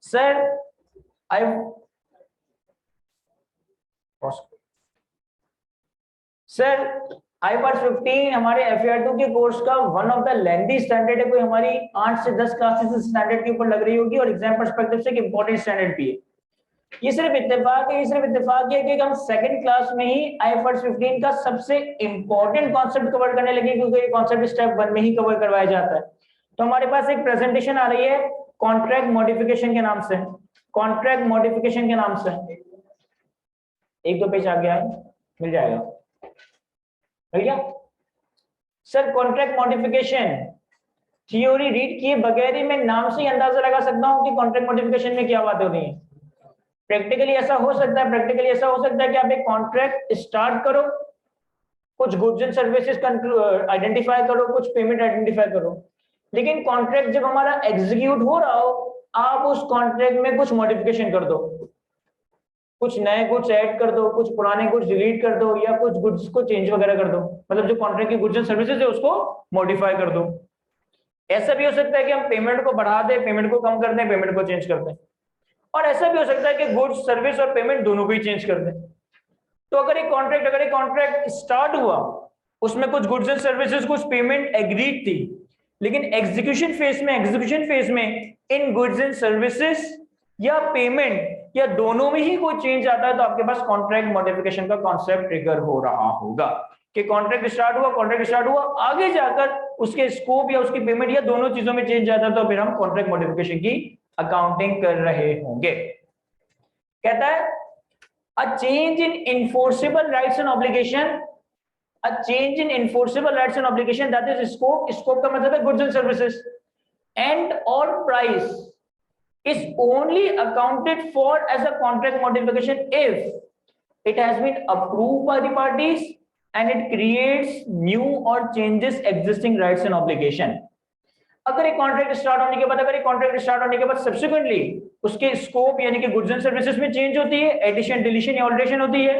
Sir I sir IFRS 15 हमारे FAR2 के course का one of the lengthy standard है। कोई हमारी 8 से 10 क्लासेस स्टैंडर्ड के ऊपर लग रही होगी और एग्जाम पर्सपेक्टिव से एक इंपॉर्टेंट स्टैंडर्ड भी है। ये सिर्फ इत्तेफाक है कि हम सेकंड क्लास में ही IFRS 15 का सबसे इंपॉर्टेंट कॉन्सेप्ट कवर करने लगे, क्योंकि ये कॉन्सेप्ट स्टेप 1 में ही कवर करवाया जाता है। तो हमारे पास एक प्रेजेंटेशन आ रही है कॉन्ट्रैक्ट मॉडिफिकेशन के नाम से, कॉन्ट्रैक्ट मॉडिफिकेशन के नाम से। एक दो पेज आ गया है, मिल जाएगा भैया। Sir contract modification theory read किए बगैर ही मैं नाम से ही अंदाजा लगा सकता हूं कि कॉन्ट्रैक्ट मॉडिफिकेशन में क्या बात हो रही है। प्रैक्टिकली ऐसा हो सकता है कि आप एक कॉन्ट्रैक्ट स्टार्ट करो, कुछ गुड्स एंड सर्विसेज आइडेंटिफाई करो, कुछ पेमेंट आइडेंटिफाई करो, लेकिन कॉन्ट्रैक्ट जब हमारा एग्जीक्यूट हो रहा हो आप उस कॉन्ट्रैक्ट में कुछ मॉडिफिकेशन कर दो, कुछ नए गुड्स ऐड कर दो, कुछ पुराने गुड्स डिलीट कर दो, या कुछ गुड्स को चेंज वगैरह कर दो, मतलब जो कॉन्ट्रैक्ट की गुड्स एंड सर्विसेज है उसको मॉडिफाई कर दो। ऐसा भी हो सकता है कि हम पेमेंट को बढ़ा दें, पेमेंट को कम कर दें, पेमेंट को चेंज कर दें, और ऐसा भी हो सकता है कि गुड्स सर्विस और पेमेंट दोनों को ही चेंज कर दें। तो अगर एक कॉन्ट्रैक्ट स्टार्ट हुआ, उसमें कुछ गुड्स एंड सर्विसेज, कुछ पेमेंट एग्रीड थी, लेकिन एग्जीक्यूशन फेज में इन गुड्स एंड सर्विसेज या पेमेंट या दोनों में ही कोई चेंज आता है, तो आपके पास कॉन्ट्रैक्ट मॉडिफिकेशन का कॉन्सेप्ट ट्रिगर हो रहा होगा कि कॉन्ट्रैक्ट स्टार्ट हुआ, आगे जाकर उसके स्कोप या उसकी पेमेंट या दोनों चीजों में चेंज आता है, तो फिर हम कॉन्ट्रैक्ट मॉडिफिकेशन की अकाउंटिंग कर रहे होंगे। कहता है a change in enforceable rights and obligation, a change in enforceable rights and obligation that is scope का मतलब है गुड्स एंड सर्विसेज, एंड और price is only accounted for as a contract modification if it has been approved by the parties and it creates new or changes existing rights and obligation। अगर एक contract start होने के बाद subsequently उसके scope यानी कि goods and services में change होती है, एडिशन डिलीशन या ऑल्टरेशन होती है,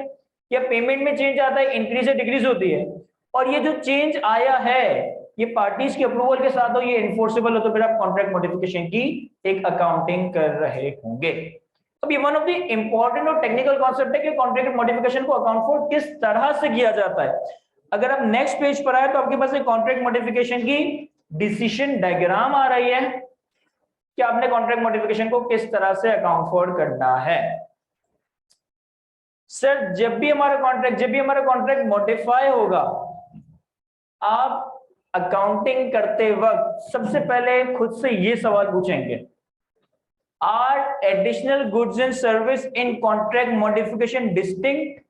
या पेमेंट में चेंज आता है, इंक्रीज या डिक्रीज होती है, और ये जो चेंज आया है ये पार्टीज की अप्रूवल के साथ हो, ये इनफोर्सेबल हो, तो फिर आप कॉन्ट्रैक्ट मॉडिफिकेशन की एक अकाउंटिंग कर रहे होंगे। अब ये वन ऑफ द इंपॉर्टेंट और टेक्निकल कॉन्सेप्ट है कि कॉन्ट्रैक्ट मॉडिफिकेशन को अकाउंट फॉर किस तरह से किया जाता है। अगर आप नेक्स्ट पेज पर आए तो आपके पास एक कॉन्ट्रैक्ट मॉडिफिकेशन की डिसीजन डायग्राम आ रही है कि आपने कॉन्ट्रैक्ट मॉडिफिकेशन को किस तरह से अकाउंट फॉर करना है। सर जब भी हमारा कॉन्ट्रैक्ट मॉडिफाई होगा, आप अकाउंटिंग करते वक्त सबसे पहले खुद से ये सवाल पूछेंगे, are additional goods and service in contract modification distinct,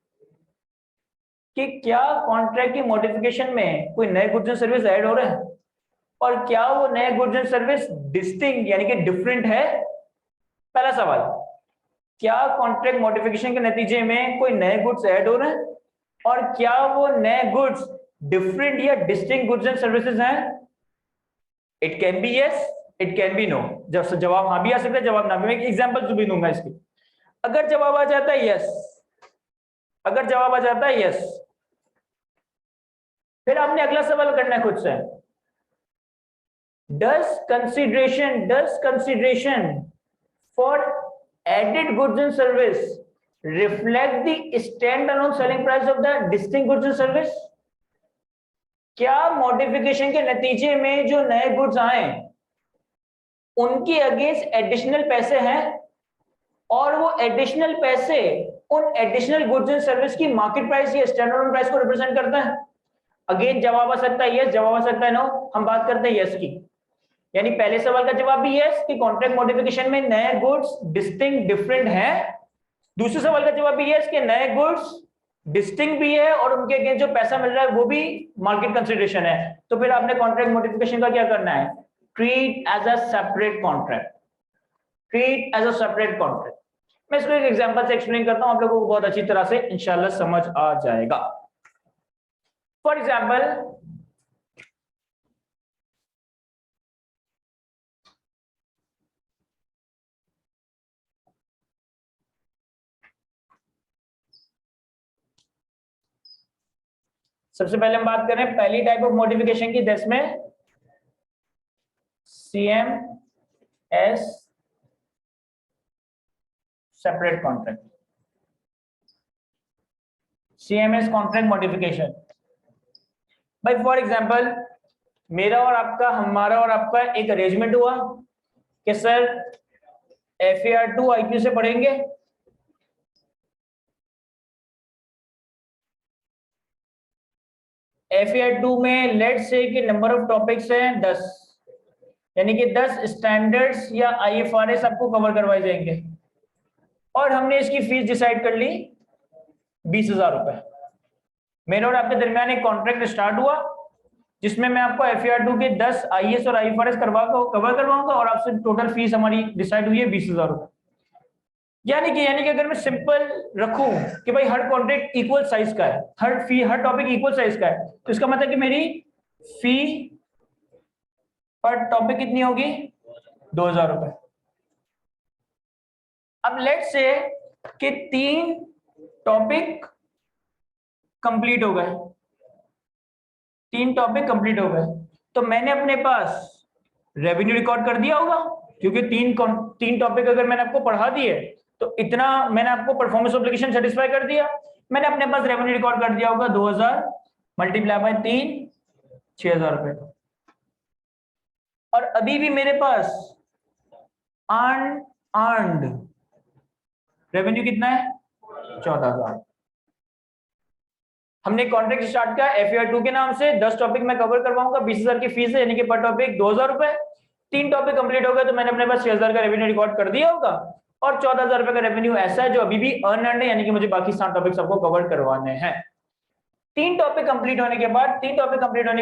कि क्या कॉन्ट्रैक्ट की मॉडिफिकेशन में कोई नए गुड्स एंड सर्विस ऐड हो रहे हैं, और क्या वो नए गुड्स एंड सर्विस डिस्टिंक्ट यानी कि डिफरेंट है। पहला सवाल, क्या कॉन्ट्रैक्ट मॉडिफिकेशन के नतीजे में कोई नए गुड्स ऐड हो रहे हैं, और क्या वो नए गुड्स डिफरेंट या डिस्टिंक्ट गुड्स एंड सर्विसेज हैं। It can be yes, it can be no. जवाब हाँ भी आ सकता है, जवाब ना भी। मैं एग्जांपल भी दूंगा इसकी। अगर जवाब आ जाता है यस, फिर आपने अगला सवाल करना है खुद से, does consideration for added goods and service reflect the stand alone selling price of the distinct goods and service. क्या मॉडिफिकेशन के नतीजे में जो नए गुड्स आए उनके अगेंस्ट एडिशनल पैसे हैं, और वो एडिशनल पैसे उन एडिशनल गुड्स एंड सर्विस की मार्केट प्राइस या स्टैंडर्ड प्राइस को रिप्रेजेंट करता है। अगेन जवाब आ सकता है यस, जवाब आ सकता है नो। हम बात करते हैं यस की, यानी पहले सवाल का जवाब भी यस कि कॉन्ट्रैक्ट मॉडिफिकेशन में नए गुड्स डिस्टिंक्ट डिफरेंट हैं। दूसरे सवाल का जवाब भी यस कि नए गुड्स डिस्टिंक्ट भी है और उनके अगेंस्ट जो पैसा मिल रहा है वो भी मार्केट कंसिडरेशन है। तो फिर आपने कॉन्ट्रैक्ट मॉडिफिकेशन का क्या करना है, treat as a separate contract, मैं इसको एक एग्जांपल से एक्सप्लेन करता हूं, आप लोगों को बहुत अच्छी तरह से इंशाल्लाह समझ आ जाएगा। फॉर एग्जाम्पल, सबसे पहले हम बात करें पहली टाइप ऑफ मॉडिफिकेशन की, जिसमें CMS separate contract, CMS contract modification. भाई फॉर एग्जांपल हमारा और आपका एक अरेंजमेंट हुआ कि सर FAR2 IQ से पढ़ेंगे, FAR2 में लेट से कि नंबर ऑफ टॉपिक्स हैं 10, यानी कि 10 स्टैंडर्ड्स या IFRS आपको कवर करवाए जाएंगे, और हमने इसकी फीस डिसाइड कर ली 20,000 रुपए। मेरे और आपके दरमियान एक कॉन्ट्रैक्ट स्टार्ट हुआ जिसमें मैं आपको FAR2 के 10 IS और IFRS कवर करवाऊंगा और आपसे टोटल फीस हमारी डिसाइड हुई है 20,000 रुपए। यानी कि अगर मैं सिंपल रखूं कि भाई हर कॉन्ट्रैक्ट इक्वल साइज का है, हर टॉपिक इक्वल साइज का है, तो इसका मतलब कि मेरी फी पर टॉपिक कितनी होगी? 2,000 रुपए। अब लेट्स से कि 3 टॉपिक कंप्लीट हो गए, 3 टॉपिक कंप्लीट हो गए, तो मैंने अपने पास रेवेन्यू रिकॉर्ड कर दिया होगा, क्योंकि 3 टॉपिक अगर मैंने आपको पढ़ा दिए तो इतना मैंने आपको परफॉर्मेंस ऑब्लिगेशन सेटिस्फाई कर दिया, मैंने अपने पास रेवेन्यू रिकॉर्ड कर दिया होगा 2,000 मल्टीप्लाई बाय 3, 6,000 रुपए। और अभी भी मेरे पास अर्नड रेवेन्यू कितना है? 14,000। हमने कॉन्ट्रैक्ट स्टार्ट किया FAR2 के नाम से, 10 टॉपिक मैं कवर करवाऊंगा, 20,000 की फीस है, यानी कि पर टॉपिक 2,000 रुपए। 3 टॉपिक कंप्लीट हो गए तो मैंने अपने पास 6,000 का रेवेन्यू रिकॉर्ड कर दिया होगा, और 14,000 रुपए का रेवेन्यू ऐसा है जो अभी भी अर्नड है, यानी कि मुझे बाकी 7 टॉपिक सबको कवर करवाने हैं। 3 टॉपिक कंप्लीट होने के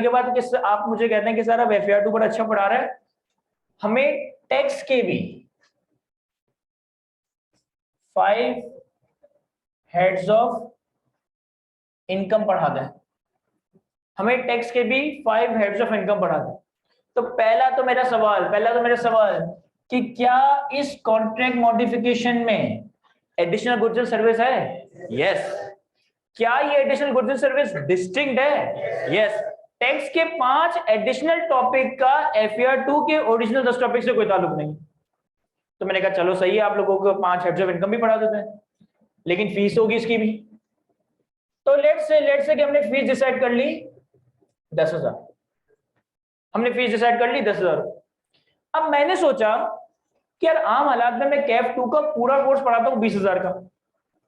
बाद किस आप मुझे कहते हैं कि सर अब FAR2 बड़ा अच्छा पढ़ा रहा है, हमें टैक्स के भी 5 हेड्स ऑफ इनकम पढ़ा दें, हमें टैक्स के भी 5 हेड्स ऑफ इनकम पढ़ा दें। तो पहला तो मेरा सवाल कि क्या इस कॉन्ट्रैक्ट मॉडिफिकेशन में एडिशनल गुड्स एंड सर्विस है? यस। क्या ये additional goods and service distinct है? यस। टैक्स के 5 एडिशनल टॉपिक का FAR2 के ओरिजिनल 10 टॉपिक से कोई ताल्लुक नहीं। तो मैंने कहा चलो सही है, आप लोगों को 5 हेड्स ऑफ इनकम भी पढ़ा देते हैं, लेकिन फीस होगी इसकी भी। तो लेट्स से कि हमने फीस डिसाइड कर ली 10,000, हमने फीस डिसाइड कर ली 10,000। अब मैंने सोचा कि यार आम हालात में मैं CAF2 का पूरा कोर्स पढ़ाता हूँ 20,000 का,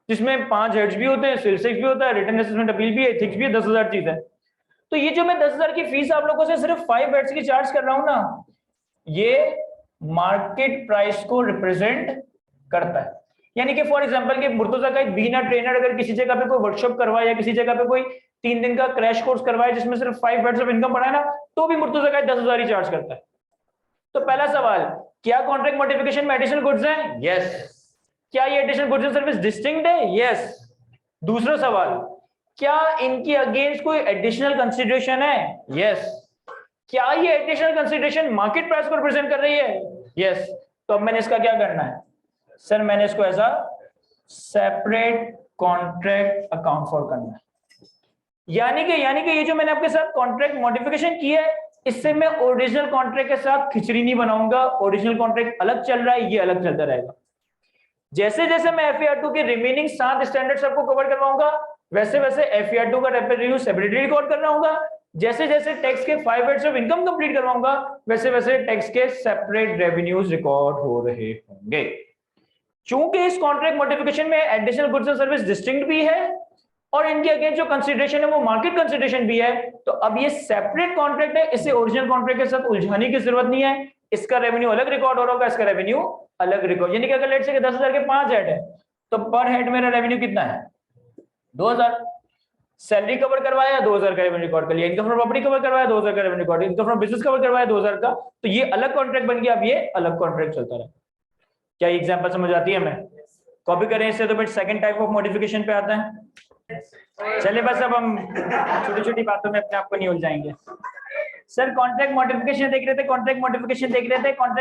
जिसमें 5 हेड्स भी होते हैं, सेल्स टैक्स भी होता है, रिटर्न असेसमेंट अपील भी है, एथिक्स भी है, 10,000 चीज है। तो ये जो मैं 10,000 की फीस आप लोगों से सिर्फ 5 हेड्स की चार्ज कर रहा हूं ना, ये मार्केट प्राइस को रिप्रेजेंट करता है। यानी कि फॉर एग्जांपल कि मुर्तजा का एक बिगिनर ट्रेनर अगर किसी जगह पे कोई वर्कशॉप करवाए या किसी जगह पे कोई 3 दिन का क्रैश कोर्स करवाए जिसमें सिर्फ 5 हेड्स ऑफ इनकम पढ़ाए ना, तो भी मुर्तजा का 10,000 ही चार्ज करता है। तो पहला सवाल, क्या कॉन्ट्रैक्ट मॉडिफिकेशन में एडिशनल गुड्स हैं? यस। क्या ये additional goods and service distinct है? यस। दूसरा सवाल, क्या इनकी अगेंस्ट कोई एडिशनल कंसीडरेशन है? यस। क्या ये एडिशनल कंसीडरेशन मार्केट प्राइस को रिप्रेजेंट कर रही है? यस। तो अब मैंने इसका क्या करना है? सर मैंने इसको as a separate contract account for करना है। यानी कि ये जो मैंने आपके साथ कॉन्ट्रैक्ट मॉडिफिकेशन की है, इससे मैं ओरिजिनल कॉन्ट्रैक्ट के साथ खिचड़ी नहीं बनाऊंगा। ओरिजिनल कॉन्ट्रैक्ट अलग चल रहा है, ये अलग चलता रहेगा। जैसे जैसे मैं FAR2 के रिमेनिंग 7 स्टैंडर्ड्स आपको कवर करवाऊंगा, वैसे वैसे FAR2 का रेवेन्यू सेपरेटली रिकॉर्ड करना होगा। जैसे जैसे टैक्स के 5 हेड्स ऑफ इनकम कंप्लीट करवाऊंगा, वैसे वैसे टैक्स के सेपरेट रेवेन्यूज रिकॉर्ड हो रहे होंगे। चूंकि इस कॉन्ट्रैक्ट मॉडिफिकेशन में additional goods and service distinct भी है और इनके अगेंस्ट जो कंसीडरेशन है वो मार्केट कंसीडरेशन भी है, तो अब ये सेपरेट कॉन्ट्रैक्ट है, इसे ओरिजिनल कॉन्ट्रैक्ट के साथ उलझाने की जरूरत नहीं है। इसका रेवेन्यू अलग रिकॉर्ड हो रहा होगा, इसका रेवेन्यू अलग रिकॉर्ड। यानी कि अगर लेट से 10,000 के 5 हेड है तो पर हेड मेरा रेवेन्यू कितना है? 2,000। सैलरी कवर करवाया 2,000 का रेवेन्यू रिकॉर्ड कर लिया, इनकम फ्रॉम प्रॉपर्टी कवर करवाया 2,000 का revenue record, income from business cover करवाया 2,000 का, तो ये अलग कॉन्ट्रैक्ट बन गया। अब ये अलग कॉन्ट्रैक्ट चलता रहा। क्या ये एग्जांपल समझ आती है? हमें कॉपी करें इससे तो फिर सेकंड टाइप ऑफ मॉडिफिकेशन पे आते हैं। चलिए बस अब हम छोटी छोटी बातों में अपने आप को नहीं उलझाएंगे। सर कॉन्ट्रैक्ट मॉडिफिकेशन देख रहे थे, कॉन्ट्रैक्ट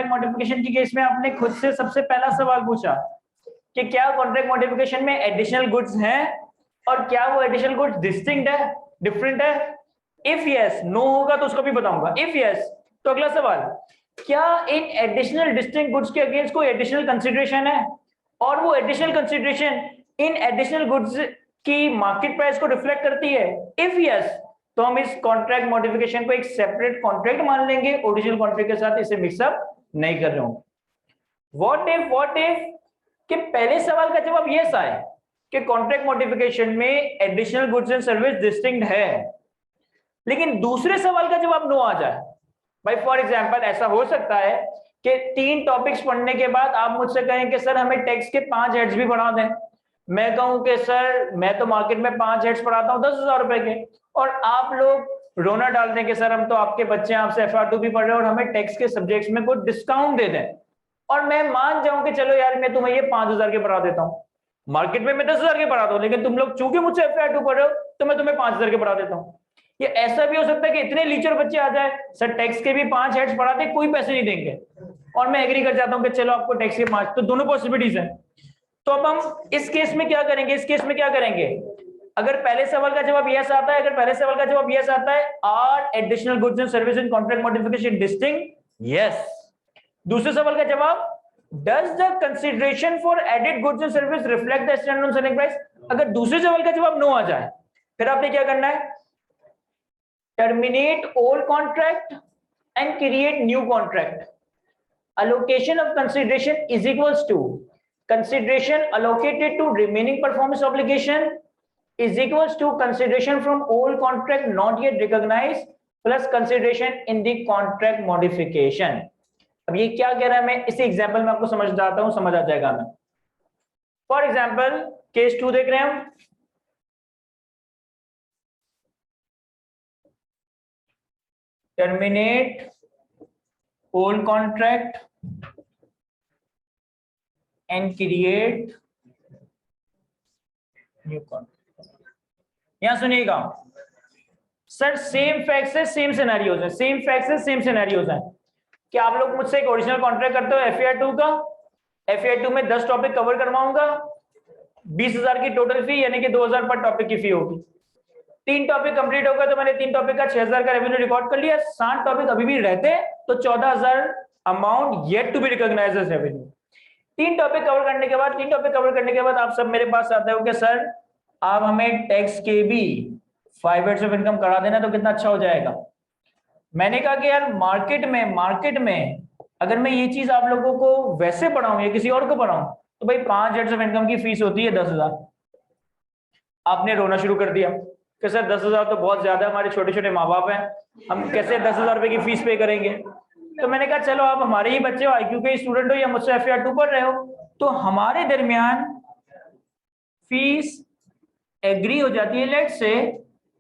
मॉडिफिकेशन की केस में आपने खुद से सबसे पहला सवाल पूछा कि क्या कॉन्ट्रैक्ट मॉडिफिकेशन में एडिशनल गुड्स हैं और क्या वो एडिशनल गुड्स डिस्टिंक्ट है, डिफरेंट है? इफ यस, नो होगा तो उसको भी बताऊंगा। इफ यस तो अगला सवाल, क्या इन एडिशनल डिस्टिंक्ट गुड्स के अगेंस्ट कोई एडिशनल कंसीडरेशन है? और वो additional consideration in additional goods की मार्केट प्राइस को रिफ्लेक्ट करती है? इफ यस, तो हम इस कॉन्ट्रैक्ट मॉडिफिकेशन को एक सेपरेट कॉन्ट्रैक्ट मान लेंगे, ओरिजिनल कॉन्ट्रैक्ट के साथ इसे मिक्सअप नहीं कर रहे हूं। व्हाट इफ कि पहले सवाल का जवाब यस आए कि कॉन्ट्रैक्ट मॉडिफिकेशन में additional goods and service distinct है, लेकिन दूसरे सवाल का जवाब नो आ जाए। भाई फॉर एग्जांपल ऐसा हो सकता है कि 3 टॉपिक्स पढ़ने के बाद आप मुझसे कहें कि सर हमें टैक्स के 5 हेड्स भी पढ़ा दें। मैं कहूं कि सर मैं तो मार्केट में 5 हेड्स पढ़ाता हूं 10,000 रुपए के, और आप लोग रोना डाल दें कि सर हम तो आपके बच्चे हैं, आपसे FR2 भी पढ़ रहे हैं और हमें टैक्स के सब्जेक्ट्स में कुछ डिस्काउंट दे दें। और मैं मान जाऊं कि चलो यार मैं तुम्हें ये 5,000 के पढ़ा देता हूं, मार्केट में मैं 10,000 के पढ़ा दूं, लेकिन तुम लोग चूंकि मुझसे FR2 पढ़ रहे हो तो मैं तुम्हें 5,000 के पढ़ा देता हूं। ये ऐसा भी हो सकता है कि इतने लीचर बच्चे आ जाए, सर टैक्स के भी 5 हेड्स पढ़ाते कोई पैसे नहीं देंगे, और मैं एग्री कर जाता हूं कि चलो आपको टैक्स के 5, तो दोनों पॉसिबिलिटीज है। तो अब हम इस केस में क्या करेंगे, इस केस में क्या करेंगे? अगर पहले सवाल का जवाब यस आता है, अगर पहले सवाल का जवाब यस आता है, are additional goods and service in contract modification distinct? Yes. दूसरे सवाल का जवाब, does the consideration for added goods and service reflect the standard selling price? अगर दूसरे सवाल का जवाब नो आ जाए, फिर आपने क्या करना है? terminate old contract and create new contract. Allocation of consideration is equals to consideration allocated to remaining performance obligation is equals to consideration from old contract not yet recognized plus consideration in the contract modification. अब ये क्या कह रहा है, मैं इसी example में आपको समझ जाता हूं, समझ आ जाएगा हमें। फॉर एग्जांपल केस 2 देख रहे हैं हम। terminate old contract and create new contract। यहां सुनिएगा सर, सेम फैक्ट्स है सेम सिनेरियोज है, सेम फैक्ट्स है सेम सिनेरियोज है। क्या आप लोग मुझसे एक ओरिजिनल कॉन्ट्रैक्ट करते हो FAR2 का? FAR2 में 10 टॉपिक कवर करवाऊंगा, 20,000 की टोटल फी, यानी कि 2,000 पर टॉपिक की फी होगी। 3 टॉपिक कंप्लीट होगा तो मैंने 3 टॉपिक का 6,000 का रेवेन्यू रिकॉर्ड कर लिया। 7 टॉपिक अभी भी रहते तो 14,000 amount yet to be recognised as revenue. 3 topic cover करने के बाद आप सब मेरे पास आते हो कि सर आप हमें टैक्स के भी 5 हेड्स ऑफ इनकम करा देना तो कितना अच्छा हो जाएगा। मैंने कहा कि यार मार्केट में अगर मैं ये चीज आप लोगों को वैसे पढ़ाऊं या किसी और को पढ़ाऊं तो भाई 5 हेड्स ऑफ इनकम की फीस होती है 10,000। आपने रोना शुरू कर दिया कि सर 10,000 तो बहुत ज्यादा, हमारे छोटे छोटे माँ बाप हैं, हम कैसे 10,000 रुपए की फीस पे करेंगे। तो मैंने कहा चलो आप हमारे ही बच्चे हो, IQ के स्टूडेंट हो या मुझसे FAR2 पढ़ रहे हो, तो हमारे दरमियान फीस एग्री हो जाती है लेट से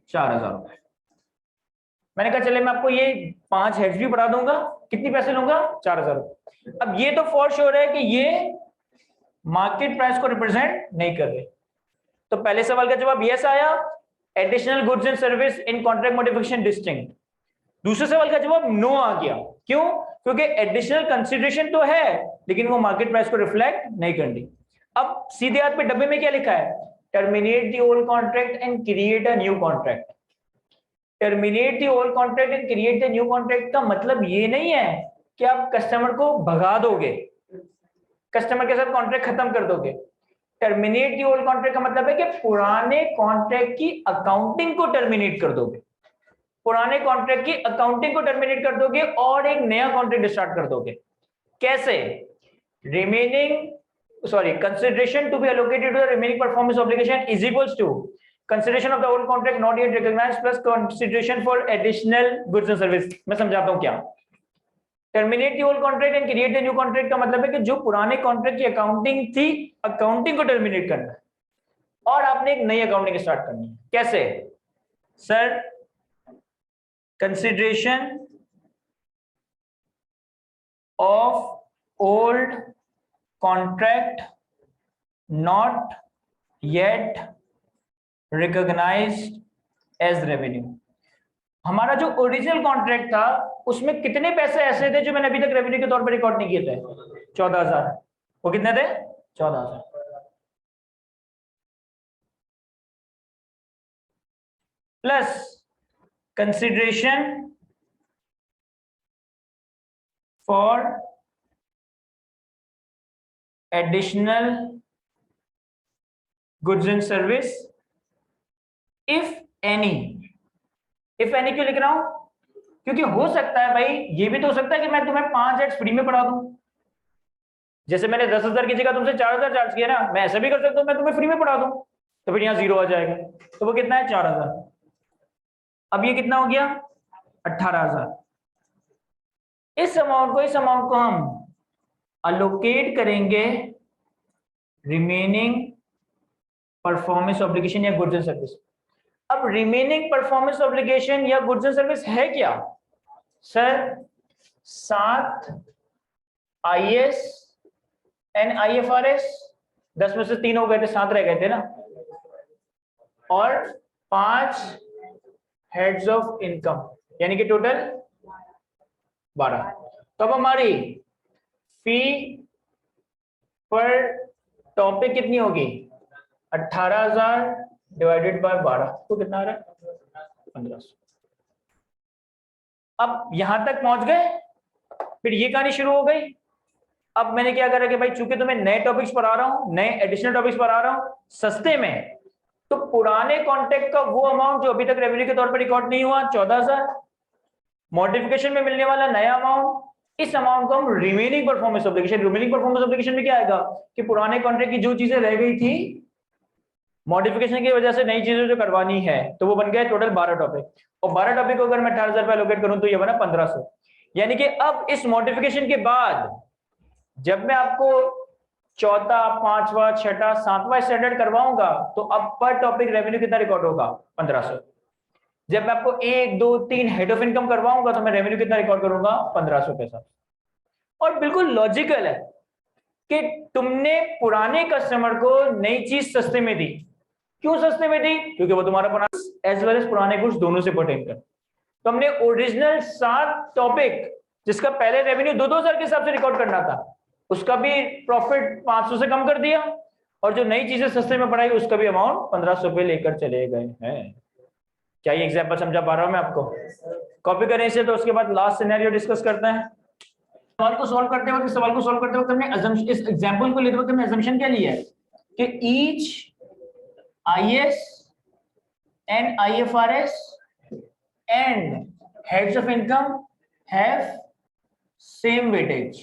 4,000 रुपए। मैंने कहा चले मैं आपको ये 5 हेड्स भी पढ़ा दूंगा, कितनी पैसे लूंगा? 4,000 रुपए। अब ये तो फॉर श्योर है कि ये मार्केट प्राइस को रिप्रेजेंट नहीं कर रहे। तो पहले सवाल का जवाब यस आया, additional goods and service in contract modification distinct. दूसरे सवाल का जवाब नो आ गया, क्यों? क्योंकि एडिशनल कंसिडरेशन तो है लेकिन वो मार्केट प्राइस को रिफ्लेक्ट नहीं करनी। अब सीधे हाथ पे डब्बे में क्या लिखा है? Terminate the old contract and create a new contract. Terminate the old contract and create the new contract का मतलब ये नहीं है कि आप कस्टमर को भगा दोगे, कस्टमर के साथ कॉन्ट्रैक्ट खत्म कर दोगे। टर्मिनेट दी ओल्ड कॉन्ट्रैक्ट का मतलब है कि पुराने कॉन्ट्रैक्ट की अकाउंटिंग को टर्मिनेट कर दोगे, पुराने कॉन्ट्रैक्ट की अकाउंटिंग को टर्मिनेट कर दोगे और एक नया कॉन्ट्रैक्ट स्टार्ट कर दोगे। कैसे? Consideration to be allocated to the remaining performance obligation is equals to consideration of the old contract not yet recognised plus consideration for additional goods and service. मैं समझाता हूं क्या। Terminate the old contract and create the new contract का मतलब है कि जो पुराने कॉन्ट्रैक्ट की अकाउंटिंग थी, अकाउंटिंग को टर्मिनेट करना है और आपने एक नई अकाउंटिंग स्टार्ट करनी है। कैसे? Sir consideration of old contract not yet recognised as revenue. हमारा जो ओरिजिनल कॉन्ट्रैक्ट था उसमें कितने पैसे ऐसे थे जो मैंने अभी तक रेवेन्यू के तौर पर रिकॉर्ड नहीं किए थे? 14,000। वो कितने थे? 14,000 plus consideration for additional goods and service if any. If any क्यों लिख रहा हूं? क्योंकि हो सकता है भाई, ये भी तो हो सकता है कि मैं तुम्हें 5x फ्री में पढ़ा दूं। जैसे मैंने 10,000 की जगह तुमसे 4,000 चार्ज किया ना, मैं ऐसा भी कर सकता हूं, मैं तुम्हें फ्री में पढ़ा दूं, तो फिर यहाँ 0 आ जाएगा। तो वो कितना है? 4,000। अब ये कितना हो गया? 18,000। इस अमाउंट को हम अलोकेट करेंगे रिमेनिंग परफॉर्मेंस ऑब्लिगेशन या गुड्स एंड सर्विस। अब रिमेनिंग परफॉर्मेंस ऑब्लिगेशन या गुड्स एंड सर्विस है क्या सर? 7 IS and IFRS। 10 में से 3 हो गए थे, 7 रह गए थे ना, और 5 हेड्स ऑफ इनकम, यानी कि टोटल 12। तो अब हमारी फी पर टॉपिक कितनी होगी? 18,000 डिवाइडेड बाय 12, तो कितना आ रहा है? 1500। अब यहां तक पहुंच गए, फिर ये कहानी शुरू हो गई। अब मैंने क्या करा कि भाई चूंकि तुम्हें नए टॉपिक्स पढ़ा रहा हूं, नए एडिशनल टॉपिक्स पढ़ा रहा हूं सस्ते में, तो पुराने कॉन्ट्रैक्ट का वो अमाउंट जो अभी तक रेवेन्यू के तौर पर रिकॉर्ड नहीं हुआ 14,000, मॉडिफिकेशन में मिलने वाला नया अमाउंट, इस अमाउंट को हम remaining performance obligation. Remaining performance obligation में क्या आएगा कि पुराने कॉन्ट्रैक्ट की जो चीजें रह गई थी मॉडिफिकेशन की वजह से, नई चीजें जो करवानी है, तो वो बन गया टोटल 12 टॉपिक। और 12 टॉपिक को अगर मैं 18,000 रुपए एलोकेट करूं तो ये बना 1500। यानी कि अब इस मॉडिफिकेशन के बाद जब मैं आपको चौथा, पांचवा, छठा, सातवां स्टैंडर्ड करवाऊंगा तो अब पर टॉपिक रेवेन्यू कितना रिकॉर्ड होगा? 1500। जब मैं आपको 1, 2, 3 हेड ऑफ इनकम करवाऊंगा तो मैं रेवेन्यू कितना रिकॉर्ड करूंगा? 1500 के साथ। और बिल्कुल लॉजिकल है कि तुमने पुराने कस्टमर को नई चीज सस्ते में दी। क्यों सस्ते में दी? क्योंकि वो तुम्हारा पुराना एज वेल एज पुराने गुड्स दोनों से परटेन कर। तो हमने ओरिजिनल 7 टॉपिक जिसका पहले रेवेन्यू 2,000 के हिसाब से रिकॉर्ड करना था, उसका भी प्रॉफिट 500 से कम कर दिया, और जो नई चीजें सस्ते में पढ़ाई उसका भी अमाउंट 1500 पे लेकर चले गए हैं। क्या ये एग्जांपल समझा पा रहा हूं मैं आपको? कॉपी करें इसे, तो उसके बाद लास्ट सिनेरियो डिस्कस करते हैं। सवाल को सॉल्व करते वक्त हमने assumption, इस एग्जांपल को लेते वक्त हमने assumption क्या लिया है कि each IS and IFRS and heads of income have same weightage,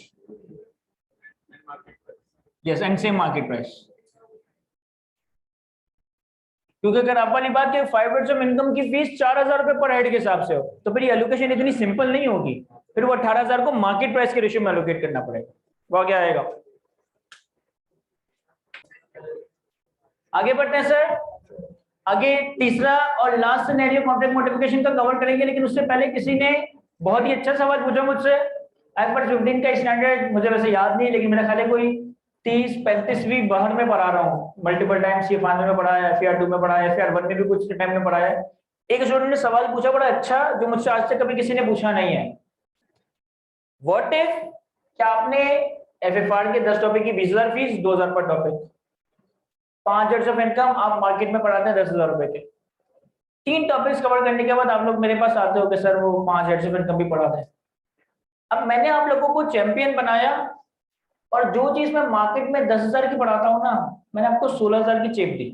yes, and same market price। क्योंकि अगर आप वाली बात है 5 हेड्स ऑफ इनकम की फीस 4,000 रुपए पर हेड के हिसाब से हो, तो फिर ये एलोकेशन इतनी सिंपल नहीं होगी। फिर वो 18,000 को मार्केट प्राइस के रेशियो में एलोकेट करना पड़ेगा। वो क्या आएगा? आगे बढ़ते हैं सर। आगे तीसरा और लास्ट सिनेरियो कॉन्ट्रैक्ट मॉडिफिकेशन का कवर करेंगे, लेकिन उससे पहले किसी ने बहुत ही अच्छा सवाल पूछा मुझसे। IFRS 15 का स्टैंडर्ड मुझे वैसे याद नहीं, लेकिन मेरा ख्याल है कोई 30-35वीं बाहर में पढ़ा रहा हूँ, मल्टीपल टाइम्स। ये 5 में पढ़ा है, FR2 में पढ़ा है, FR1 में भी कुछ टाइम में पढ़ा है। एक स्टूडेंट ने सवाल पूछा बड़ा अच्छा, जो मुझसे आज तक कभी किसी ने पूछा नहीं है। व्हाट इफ, क्या आपने FFR के 10 टॉपिक की 20,000 फीस, 2,000 पर टॉपिक, 5 हेड्स ऑफ इनकम आप मार्केट में पढ़ाते हैं 10,000 रुपए के। 3 टॉपिक्स कवर करने के बाद आप लोग मेरे पास आते हो कि सर वो 5 हेड्स ऑफ इनकम भी पढ़ाते हैं। अब मैंने आप लोगों को चैंपियन बनाया, और जो चीज मैं मार्केट में 10,000 की पढ़ाता हूँ ना, मैंने आपको 16,000 की चेप दी।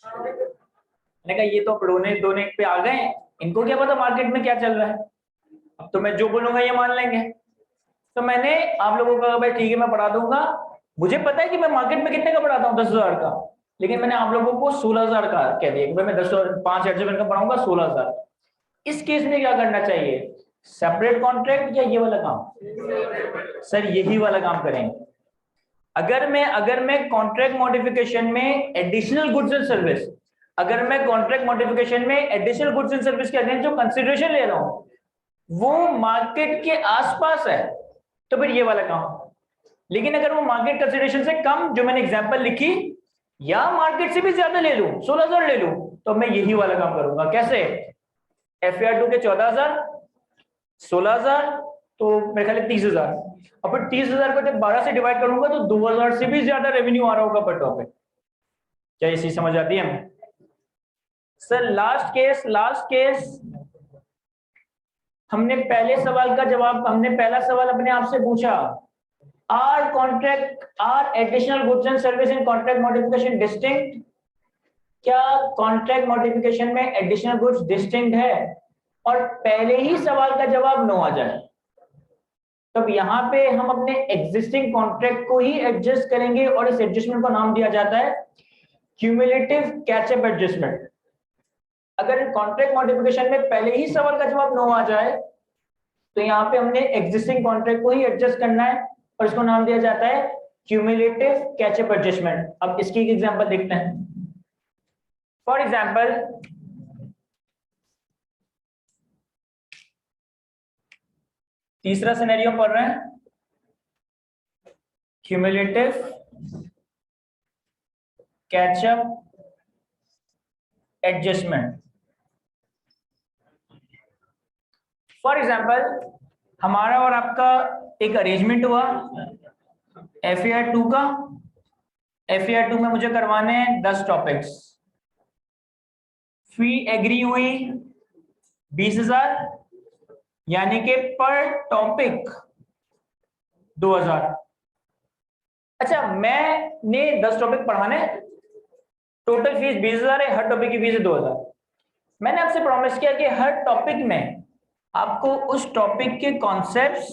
मैंने कहा ये तो रोने धोने पे आ गए, इनको क्या पता मार्केट में क्या चल रहा है, अब तो मैं जो बोलूंगा ये मान लेंगे। तो मैंने आप लोगों को कहा भाई ठीक है मैं पढ़ा दूंगा, मुझे पता है कि मैं मार्केट में कितने का पढ़ाता हूँ 10,000 का, लेकिन मैंने आप लोगों को 16,000 का कह दिया कि भाई मैं 5 हेड्स ऑफ इनकम पढ़ाऊंगा 16,000। इस केस में क्या करना चाहिए? सेपरेट कॉन्ट्रैक्ट या ये वाला काम? सर यही वाला काम करेंगे। अगर मैं कॉन्ट्रैक्ट मॉडिफिकेशन में एडिशनल गुड्स एंड सर्विस, अगर मैं कॉन्ट्रैक्ट मॉडिफिकेशन में एडिशनल गुड्स एंड सर्विस के अगेंस्ट जो कंसीडरेशन ले रहा हूं वो मार्केट के आसपास है, तो फिर ये वाला काम। लेकिन अगर वो मार्केट कंसीडरेशन से कम, जो मैंने एग्जांपल लिखी, या मार्केट से भी ज्यादा ले लूं, 16,000 ले लूं, तो मैं यही वाला काम करूंगा। कैसे? FR2 के 14,000, 16,000, तो मेरे ख्याल 30,000, और फिर 30,000 को जब 12 से डिवाइड करूंगा तो 2,000 से भी ज्यादा रेवेन्यू आ रहा होगा पर टॉपिक। क्या ये चीज समझ आती है हमें? सर लास्ट केस हमने पहले सवाल का जवाब, हमने पहला सवाल अपने आप से पूछा are additional goods and service in contract modification distinct? क्या कॉन्ट्रैक्ट मॉडिफिकेशन में एडिशनल गुड्स डिस्टिंक्ट है? और पहले ही सवाल का जवाब नो आ जाए, तब यहाँ पे हम अपने एग्जिस्टिंग कॉन्ट्रैक्ट को ही एडजस्ट करेंगे और इस एडजस्टमेंट को नाम दिया जाता है क्यूमुलेटिव कैचअप एडजस्टमेंट। अगर कॉन्ट्रैक्ट मॉडिफिकेशन में पहले ही सवाल का जवाब नो आ जाए तो यहाँ पे हमने एग्जिस्टिंग कॉन्ट्रैक्ट को ही एडजस्ट करना है और इसको नाम दिया जाता है क्यूमुलेटिव कैचअप एडजस्टमेंट। अब इसकी एक एग्जांपल देखते हैं। फॉर एग्जांपल, तीसरा सिनेरियो पढ़ रहे हैं, cumulative catch up adjustment. For example, हमारा और आपका एक अरेंजमेंट हुआ FAR 2 का। FAR 2 में मुझे करवाने हैं 10 टॉपिक्स। फी एग्री हुई 20,000, यानी कि पर टॉपिक 2,000। अच्छा, मैंने 10 टॉपिक पढ़ाने, टोटल फीस 20,000 है, हर टॉपिक की फीस है 2,000। मैंने आपसे प्रॉमिस किया कि हर टॉपिक में आपको उस टॉपिक के कॉन्सेप्ट्स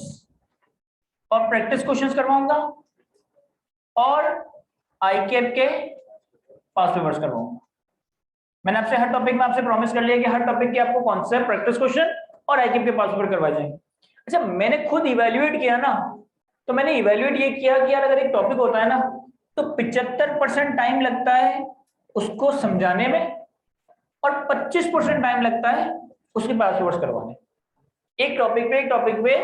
और प्रैक्टिस क्वेश्चंस करवाऊंगा और आईकेप के पास पेपर्स करवाऊंगा। मैंने आपसे हर टॉपिक में आपसे प्रॉमिस कर लिया कि हर टॉपिक के आपको कॉन्सेप्ट, प्रैक्टिस क्वेश्चन और आईकेप के पास पेपर करवाए जाएंगे। अच्छा, मैंने खुद इवेल्युएट किया ना, तो मैंने इवेल्युएट ये किया कि यार अगर एक टॉपिक होता है ना तो 75% टाइम लगता है उसको समझाने में और 25% टाइम लगता है उसके पास पेपर्स करवाने। एक टॉपिक पे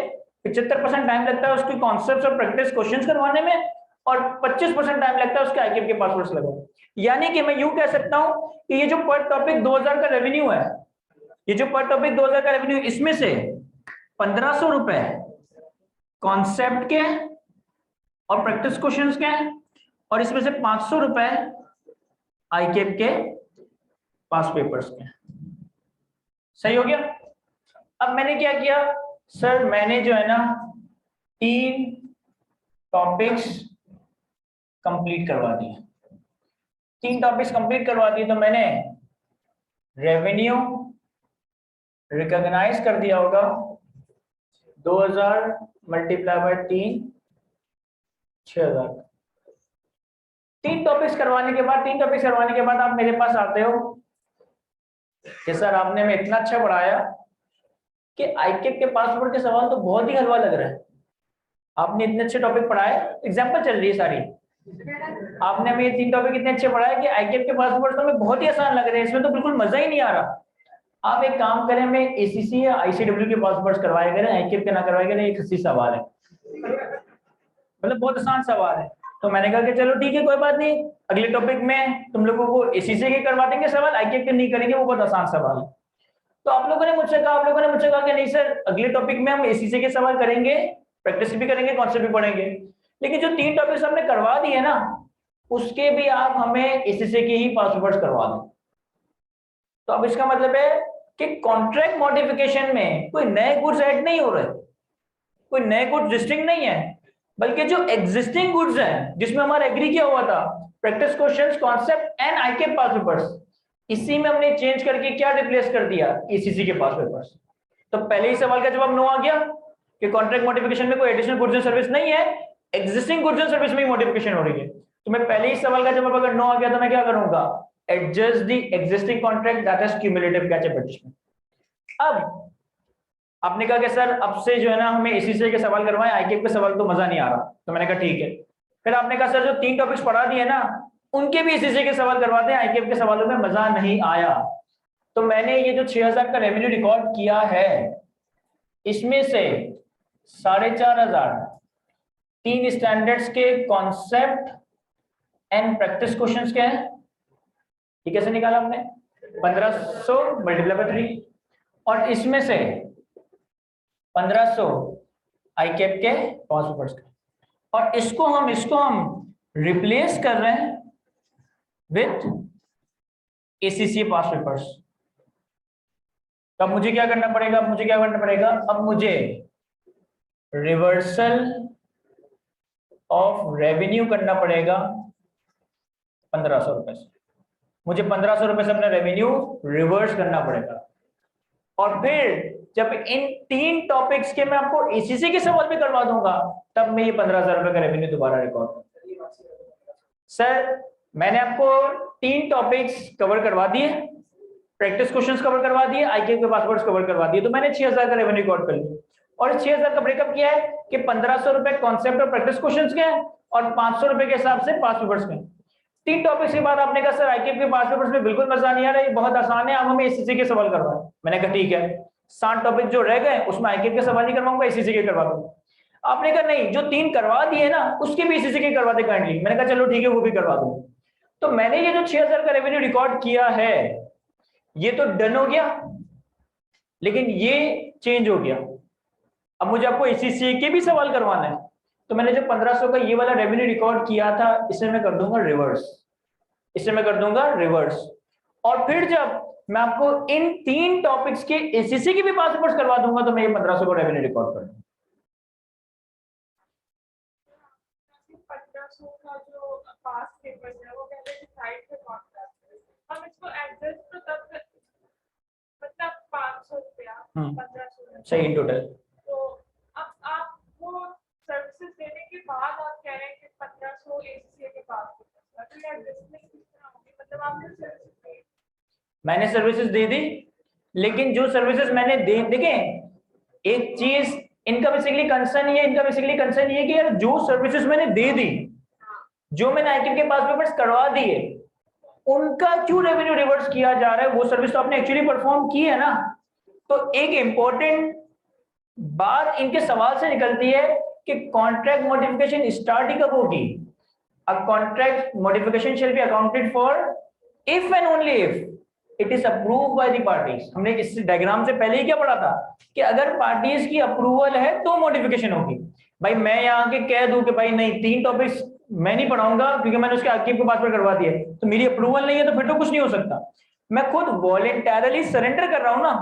75% टाइम लगता है उसके कॉन्सेप्ट्स और प्रैक्टिस क्वेश्चंस करवाने में और 25% टाइम लगता है उसके आईकेप के पासवर्ड्स लगाने। यानी कि मैं यूं कह सकता हूं कि ये जो पर टॉपिक 2,000 का रेवेन्यू है, ये जो पर टॉपिक 2,000 का रेवेन्यू, इसमें से 1,500 रुपए कॉन्सेप्ट के और प्रैक्टिस क्वेश्चंस के और इसमें से 500 रुपए आईकेप के पास पेपर्स के। सही हो गया? अब मैंने क्या किया सर, मैंने जो है ना 3 टॉपिक्स कंप्लीट करवा दिए। 3 टॉपिक्स कंप्लीट करवा दिए तो मैंने रेवेन्यू रिकॉग्नाइज कर दिया होगा 2,000 मल्टीप्लाई बाय 3, 6,000। 3 टॉपिक्स करवाने के बाद आप मेरे पास आते हो कि सर आपने हमें इतना अच्छा पढ़ाया कि आईकेप के पासवर्ड के सवाल तो बहुत ही हलवा लग रहा है। आपने इतने अच्छे टॉपिक पढ़ाए, एग्जांपल चल रही है सारी, आपने हमें ये 3 टॉपिक इतने अच्छे पढ़ाए कि आईकेप के पासवर्ड तो हमें बहुत ही आसान लग रहे हैं, इसमें तो बिल्कुल मजा ही नहीं आ रहा। आप एक काम करें, हमें एसीसी या आईसीडब्ल्यू के पासवर्ड करवाए करें, आईकेप के ना करवाए करें। एक हंसी सवाल है, मतलब बहुत आसान सवाल है। तो मैंने कहा कि चलो ठीक है, कोई बात नहीं, अगले टॉपिक में तुम लोगों को एसीसी के करवा देंगे सवाल, आईकेप के नहीं करेंगे, वो बहुत आसान सवाल है। तो आप लोगों ने मुझसे कहा कि नहीं सर, अगले टॉपिक में हम एसीसी के सवाल करेंगे, प्रैक्टिस भी करेंगे, कॉन्सेप्ट भी पढ़ेंगे, लेकिन जो 3 टॉपिक्स हमने करवा दिए ना उसके भी आप हमें एसीसी के ही पास पेपर्स करवा दें। तो अब इसका मतलब है कि कॉन्ट्रैक्ट मॉडिफिकेशन में कोई नए गुड्स ऐड नहीं हो रहे, कोई नए गुड्स डिस्टिंक्ट नहीं है, बल्कि जो एग्जिस्टिंग गुड्स हैं जिसमें हमारा एग्री किया हुआ था, practice questions, concept and ICAP past papers, इसी में हमने चेंज करके क्या रिप्लेस कर दिया, एसीसी के पास पेपर्स। तो पहले ही सवाल का जवाब नो आ गया कि कॉन्ट्रैक्ट मॉडिफिकेशन में कोई एडिशनल गुड्स एंड सर्विस नहीं है, एग्जिस्टिंग गुड्स एंड सर्विस में ही मॉडिफिकेशन हो रही है। तो मैं पहले ही सवाल का जवाब अगर नो आ गया तो मैं क्या करूंगा, adjust the existing contract, that is cumulative catch up adjustment. अब आपने कहा कि सर अब से जो है ना हमें एसीसी के सवाल करवाएं, आईकेप के सवाल तो मजा नहीं आ रहा। तो मैंने कहा ठीक है। फिर आपने कहा सर जो 3 टॉपिक्स पढ़ा दिए ना उनके भी एसीसी के सवाल करवाते हैं, आईकेप के सवालों में मजा नहीं आया। तो मैंने ये जो 6,000 का रेवेन्यू रिकॉर्ड किया है, इसमें से 4,500 3 स्टैंडर्ड्स के कॉन्सेप्ट एंड प्रैक्टिस क्वेश्चंस के हैं। ये कैसे निकाला हमने, 1,500 मल्टीप्लाई बाय 3, और इसमें से 1,500 आईकेप के पास पेपर्स के, और इसको हम रिप्लेस कर रहे हैं विथ एसीसी पास पेपर्स। अब मुझे क्या करना पड़ेगा, अब मुझे रिवर्सल ऑफ रेवेन्यू करना पड़ेगा 1500 रुपए से। मुझे 1500 रुपए से अपना रेवेन्यू रिवर्स करना पड़ेगा। और फिर जब इन 3 टॉपिक्स के मैं आपको एसीसी के सवाल भी करवा दूंगा, तब मैं ये 15,000 रुपए का रेवेन्यू दोबारा रिकॉर्ड करूंगा। सर मैंने आपको 3 टॉपिक्स कवर करवा दिए, प्रैक्टिस क्वेश्चंस कवर करवा दिए, आईक्यू के पासवर्ड्स कवर करवा दिए, तो मैंने 6000 का रेवेन्यू रिकॉर्ड कर लिया। और 6000 का ब्रेकअप किया है कि 1500 रुपए कॉन्सेप्ट और प्रैक्टिस क्वेश्चंस के और 500 रुपए के हिसाब से पास पेपर्स के। 3 टॉपिक्स के बाद आपने कहा सर आईक्यू के पास पेपर्स में बिल्कुल मजा नहीं आ रहा है, बहुत आसान है, अब हमें एसीसी के सवाल करवाएं। मैंने कहा ठीक है, 7 टॉपिक जो रह गए उसमें आईक्यू के सवाल नहीं करवाऊंगा, एसीसी के करवा दूंगा। आपने कहा नहीं, जो 3 करवा दिए ना उसके भी एसीसी के करवा दे काइंडली। मैंने कहा चलो ठीक है, वो भी करवा दूंगा। तो मैंने ये जो 6000 का रेवेन्यू रिकॉर्ड किया है ये तो डन हो गया, लेकिन ये चेंज हो गया। अब मुझे आपको एसीसी के भी सवाल करवाना है, तो मैंने जो 1500 का ये वाला रेवेन्यू रिकॉर्ड किया था इसे मैं कर दूंगा रिवर्स, इसे मैं कर दूंगा रिवर्स। और फिर जब मैं आपको इन 3 टॉपिक्स के एसीसी की भी पास पेपर्स करवा दूंगा तो मैं ये 1500 का रेवेन्यू रिकॉर्ड कर दूंगा। 1500 का जो पास पेपर है वो पहले साइड पे कौन करता है, हम इसको एडजस्ट तो तब मतलब 500 रुपया 1500 सही इन टोटल। तो अब आप वो सर्विसेज देने के बाद आप कह रहे हैं कि 1500 एसीसी के पास तो ये एडजस्टमेंट किस तरह होगी, मतलब आपने सर्विसेज दी, मैंने सर्विसेज दे दी, लेकिन जो सर्विसेज मैंने दे, देखें एक चीज इनका बेसिकली कंसर्न ये, इनका बेसिकली कंसर्न ये कि यार जो सर्विसेज मैंने दे दी, जो मैंने आईक्यू के पास पेपर्स करवा दिए, उनका क्यों रेवेन्यू रिवर्स किया जा रहा है? वो सर्विस तो आपने एक्चुअली परफॉर्म की है ना। तो एक इंपॉर्टेंट बात इनके सवाल से निकलती है कि कॉन्ट्रैक्ट मॉडिफिकेशन स्टार्ट ही कब होगी? A contract modification shall be accounted for if and only if it is approved by the parties. हमने इस डायग्राम से पहले ही क्या पढ़ा था कि अगर पार्टीज की अप्रूवल है तो मॉडिफिकेशन होगी। भाई मैं यहाँ के कह दूं कि भाई नहीं 3 टॉपिक्स मैं नहीं पढ़ाऊंगा क्योंकि मैंने उसके आईक्यू के पास करवा दिया, तो मेरी अप्रूवल नहीं है तो फिर तो कुछ नहीं हो सकता। मैं खुद वॉलेंटरली सरेंडर कर रहा हूँ ना,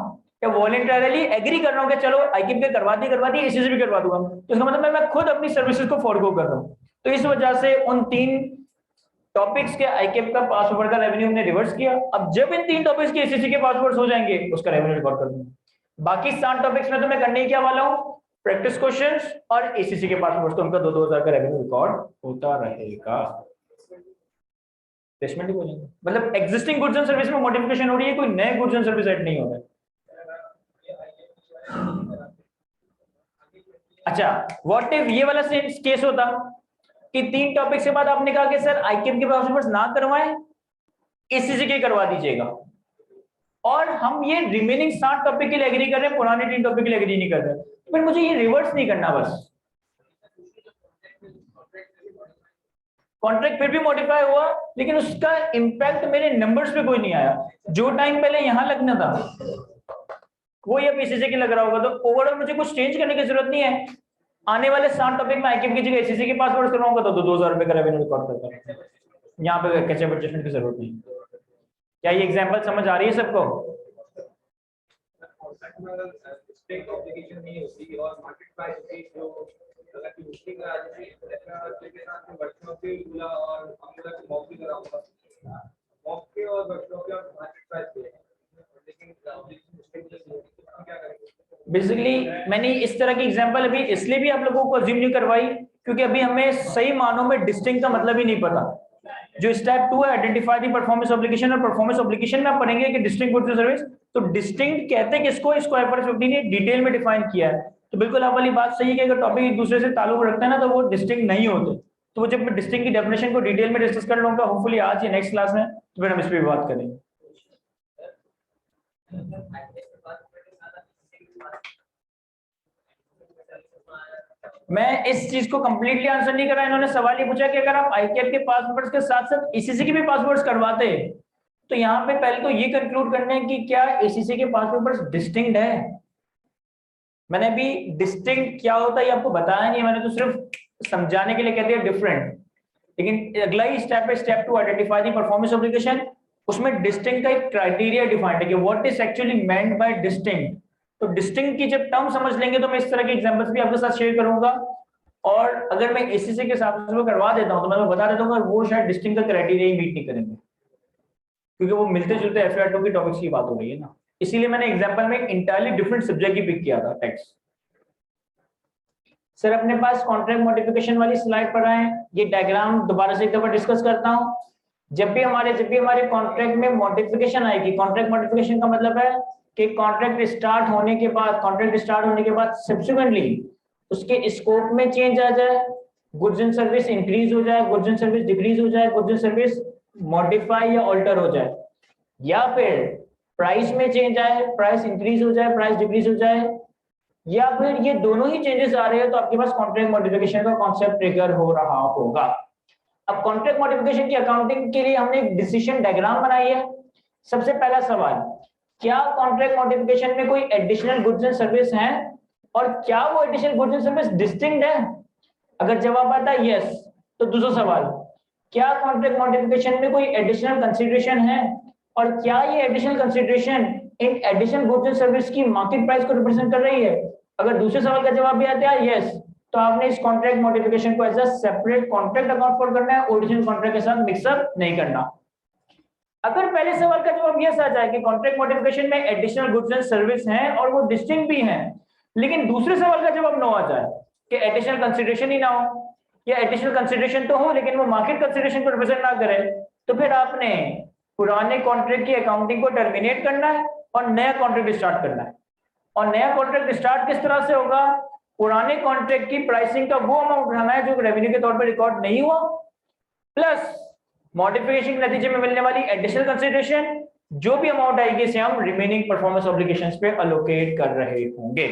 या वॉलेंटरली एग्री कर रहा हूँ कि चलो आईक्यू के करवा दी एसीसी भी करवा दूंगा, तो इसका मतलब मैं खुद अपनी सर्विसेज को फॉरगो कर रहा हूँ। तो इस वजह से उन 3 टॉपिक्स के आईकेप का पास पेपर का रेवेन्यू हमने रिवर्स किया। अब जब इन 3 टॉपिक्स के एसीसी के पासवर्ड्स हो जाएंगे उसका रेवेन्यू रिकॉर्ड कर दूंगा। बाकी 7 टॉपिक्स में तो मैं करने क्या वाला हूँ, प्रैक्टिस क्वेश्चंस और एसीसी के पासवर्ड्स, तो उनका 2-2000 का रेवेन्यू रिकॉर्ड होता रहेगा। प्लेसमेंट ही बोलेंगे, मतलब एग्जिस्टिंग गुड्स एंड सर्विस में मॉडिफिकेशन हो रही है, कोई नए गुड्स एंड सर्विस ऐड नहीं हो रहा है। अच्छा, व्हाट इफ ये वाला केस होता कि 3 टॉपिक के बाद आपने कहा कि सर आईकेप के पासवर्ड्स ना करवाएं, एसीसी के करवा दीजिएगा, और हम ये रिमेनिंग 7 टॉपिक के लिए एग्री कर रहे हैं, पुराने 3 टॉपिक के लिए एग्री नहीं कर रहे, तो फिर मुझे ये रिवर्स नहीं करना। बस कॉन्ट्रैक्ट फिर भी मॉडिफाई हुआ, लेकिन उसका इंपैक्ट मेरे नंबर्स पे कोई नहीं आया। जो टाइम पहले यहां लगना था वो ये एसीसी के लग रहा होगा, तो ओवरऑल मुझे कुछ चेंज करने की जरूरत नहीं है। आने वाले 7 टॉपिक में आईकेप की जगह एसीसी के पासवर्ड करवाऊंगा तो 2000 रुपए का रेवेन्यू रिकॉर्ड करता है। यहाँ पे कैचअप एडजस्टमेंट की जरूरत नहीं। क्या ये एग्जांपल समझ आ रही है सबको? बेसिकली मैंने इस तरह की एग्जांपल अभी इसलिए भी आप लोगों को अज्यूम नहीं करवाई क्योंकि अभी हमें सही मानों में डिस्टिंक्ट का मतलब ही नहीं पता। जो स्टेप 2 है आइडेंटिफाई द परफॉर्मेंस ऑब्लिगेशन, और परफॉर्मेंस ऑब्लिगेशन में आप पढ़ेंगे कि डिस्टिंक्ट गुड्स एंड सर्विस, तो डिस्टिंक्ट कहते हैं किसको, इसको IFRS 15 ने डिटेल में डिफाइन किया है। तो बिल्कुल आप वाली बात सही है कि अगर टॉपिक एक दूसरे से ताल्लुक रखते हैं ना तो वो डिस्टिंक्ट नहीं होते। तो वो जब मैं डिस्टिंक्ट की डेफिनेशन को डिटेल में डिस्कस कर लूंगा होपफुली आज या नेक्स्ट क्लास में, तो फिर हम इस पर भी बात करेंगे। मैं इस चीज को कंप्लीटली आंसर नहीं करा। इन्होंने सवाल ये पूछा कि अगर आप आईकेप के पासवर्ड्स के साथ साथ एसीसी के भी पासवर्ड्स करवाते तो यहाँ पे पहले तो ये कंक्लूड करना है कि क्या एसीसी के पासवर्ड्स डिस्टिंक्ट है। मैंने अभी डिस्टिंक्ट क्या होता है ये आपको बताया नहीं, मैंने तो सिर्फ समझाने के लिए कह दिया डिफरेंट। लेकिन अगला ही स्टेप है step 2 identify the performance obligation. उसमें डिस्टिंक्ट का एक क्राइटेरिया डिफाइंड है कि what is actually meant by distinct. तो डिस्टिंक्ट की जब टर्म समझ लेंगे तो मैं इस तरह के एग्जांपल्स भी आपके साथ शेयर करूंगा। और अगर मैं एसीसी के हिसाब से करवा देता हूँ तो मैं बता देता हूँ वो शायद डिस्टिंग का क्राइटेरिया ही मीट नहीं करेंगे, क्योंकि वो मिलते जुलते FAR2 की टॉपिक्स की बात हो रही है ना। इसीलिए मैंने एग्जांपल में इंटायरली डिफरेंट सब्जेक्ट की पिक किया था टेक्स्ट। सर अपने पास कॉन्ट्रैक्ट मॉडिफिकेशन वाली स्लाइड पर आए, ये डायग्राम दोबारा से एक दफा डिस्कस करता हूँ। जब भी हमारे कॉन्ट्रैक्ट में मॉडिफिकेशन आएगी, कॉन्ट्रैक्ट मॉडिफिकेशन का मतलब है कि कॉन्ट्रैक्ट स्टार्ट होने के बाद सब्सिक्वेंटली उसके स्कोप में चेंज आ जाए, गुड्स एंड सर्विस इंक्रीज हो जाए, गुड्स एंड सर्विस डिक्रीज हो जाए, गुड्स एंड सर्विस मॉडिफाई या ऑल्टर हो जाए, या फिर प्राइस में चेंज आए, प्राइस इंक्रीज हो जाए, प्राइस डिक्रीज हो जाए, या फिर ये दोनों ही चेंजेस आ रहे हैं, तो आपके पास कॉन्ट्रैक्ट मॉडिफिकेशन का कॉन्सेप्ट ट्रिगर हो रहा होगा। अब कॉन्ट्रैक्ट मॉडिफिकेशन की अकाउंटिंग के लिए हमने एक डिसीजन डायग्राम बनाई है। सबसे पहला सवाल, क्या कॉन्ट्रैक्ट मॉडिफिकेशन में कोई एडिशनल गुड्स एंड सर्विस है और क्या वो additional goods and service distinct है? अगर जवाब आता है यस, तो दूसरा सवाल, क्या कॉन्ट्रैक्ट मॉडिफिकेशन में कोई एडिशनल कंसीडरेशन है और क्या ये additional consideration in additional goods and service की मार्केट प्राइस को रिप्रेजेंट कर रही है? अगर दूसरे सवाल का जवाब भी आता है यस, तो आपने इस कॉन्ट्रैक्ट मॉडिफिकेशन को as a separate contract account for करना है, ओरिजिनल कॉन्ट्रैक्ट के साथ मिक्सअप नहीं करना। अगर पहले सवाल का जवाब यस आ जाए कि कॉन्ट्रैक्ट मॉडिफिकेशन में एडिशनल गुड्स एंड सर्विस हैं और वो डिस्टिंक्ट भी हैं, लेकिन दूसरे सवाल का जवाब नो आ जाए कि एडिशनल कंसीडरेशन ही ना हो या एडिशनल कंसीडरेशन तो हो लेकिन वो मार्केट कंसीडरेशन को रिप्रेजेंट ना करे, तो फिर आपने पुराने कॉन्ट्रैक्ट की अकाउंटिंग को टर्मिनेट करना है और नया कॉन्ट्रैक्ट स्टार्ट करना है। और नया कॉन्ट्रैक्ट स्टार्ट किस तरह से होगा? पुराने कॉन्ट्रैक्ट की प्राइसिंग का वो अमाउंट उठाना है जो रेवेन्यू के तौर पर रिकॉर्ड नहीं हुआ, प्लस मॉडिफिकेशन के नतीजे में मिलने वाली एडिशनल कंसीडरेशन, जो भी अमाउंट आएगी इसे हम रिमेनिंग परफॉर्मेंस ऑब्लिगेशंस पे अलोकेट कर रहे होंगे।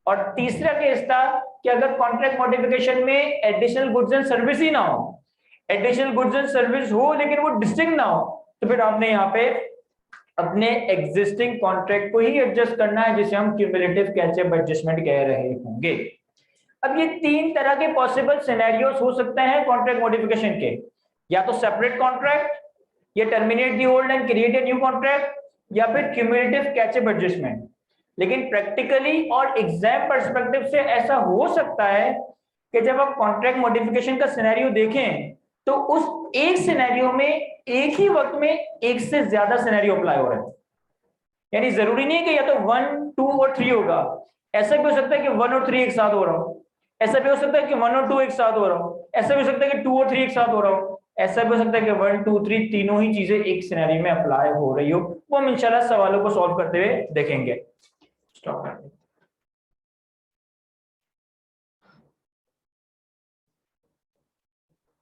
और तीसरा केस था कि अगर कॉन्ट्रैक्ट मॉडिफिकेशन में एडिशनल गुड्स एंड सर्विस ही ना हो, एडिशनल गुड्स एंड सर्विस हो लेकिन वो डिस्टिंक्ट ना हो, तो फिर आपने यहाँ पे अपने एग्जिस्टिंग कॉन्ट्रैक्ट को ही एडजस्ट करना है, जिसे हम क्यूमुलेटिव कैचअप एडजस्टमेंट कह रहे होंगे। अब ये तीन तरह के पॉसिबल सिनेरियोस हो सकते हैं कॉन्ट्रैक्ट मॉडिफिकेशन के, या तो सेपरेट कॉन्ट्रैक्ट, या terminate the old and create a new contract, या फिर क्यूमुलेटिव कैचअप एडजस्टमेंट। लेकिन प्रैक्टिकली और एग्जाम पर्सपेक्टिव से ऐसा हो सकता है कि जब आप कॉन्ट्रैक्ट मॉडिफिकेशन का सिनेरियो देखें तो उस एक सिनेरियो में एक ही वक्त में एक से ज्यादा सिनेरियो अप्लाई हो रहे हैं। यानी जरूरी नहीं है कि या तो 1, 2 और 3 होगा, ऐसा भी हो सकता है कि 1 और 3 एक साथ हो रहा हो, ऐसा भी हो सकता है कि 1 और 2 एक साथ हो रहा हो, ऐसा भी हो सकता है कि 2 और 3 एक साथ हो रहा हो, ऐसा भी हो सकता है कि 1, 2, 3 तीनों ही चीजें एक सिनेरियो में अप्लाई हो रही हो। वो हम इंशाल्लाह सवालों को सॉल्व करते हुए देखेंगे। स्टॉप।